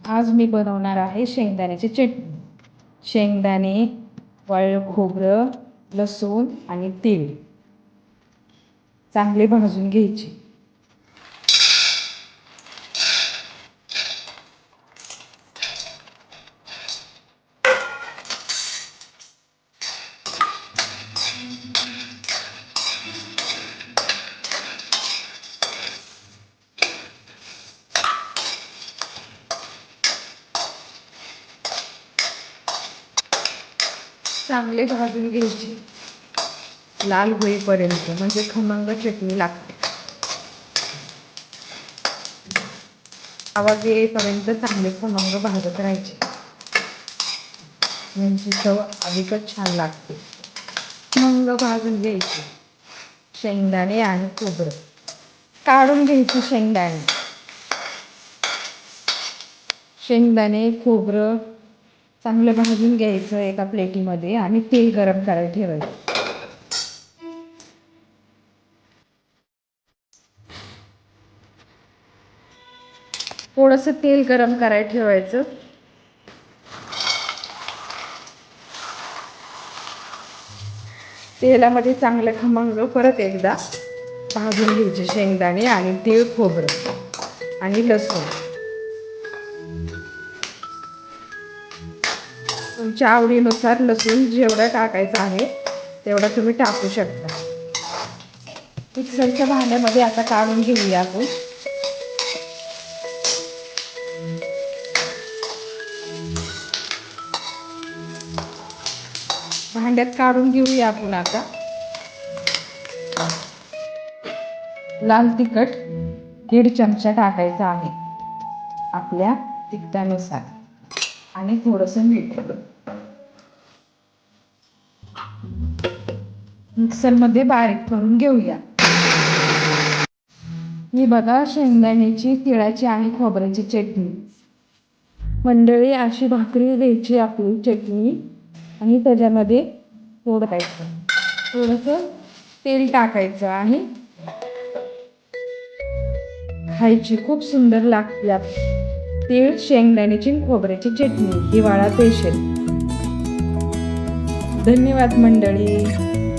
आज मी बनवणार आहे शेंगदाण्याची चटणी. शेंगदाणे, वाळलं खोबरं, लसूण आणि तेल चांगले भाजून घ्यायचे. चांगले भाजून घ्यायचे लाल होईपर्यंत, म्हणजे खमंग चटणी लागते. आवाज येईपर्यंत चांगले खमंग भाजत राहायचे, म्हणजे चव अधिकच छान लागते. खमंग भाजून घ्यायचे शेंगदाणे आणि खोबरं. काढून घ्यायचे शेंगदाणे खोबरं चांगलं भाजून घ्यायचं एका प्लेटीमध्ये आणि तेल गरम करायला ठेवायचं. थोडंसं तेल गरम करायला ठेवायचं. तेलामध्ये चांगलं खमंग परत एकदा भाजून घ्यायचे शेंगदाणे आणि तीळ, खोबरं आणि लसूण. तुमच्या आवडीनुसार लसूण जेवढा टाकायचा आहे तेवढा तुम्ही टाकू शकता. मिक्सरच्या भांड्यामध्ये आता काढून घेऊया आपण. भांड्यात काढून घेऊया आपण आता. लाल तिखट 1.5 चमचा टाकायचा आहे आपल्या तिखटानुसार आणि थोडंसं मीठ. मिक्सरमध्ये बारीक करून घेऊया. ही बघा शेंगदाण्याची, तिळाची आणि खोबऱ्याची चटणी. मंडळी, अशी भाकरी द्यायची आपली चटणी आणि त्याच्यामध्ये थोडंसं तेल टाकायचं आणि खायची. खूप सुंदर लागते तीळ, शेंगदाण्याची, खोबऱ्याची चटणी, हिवाळा स्पेशल. धन्यवाद मंडळी.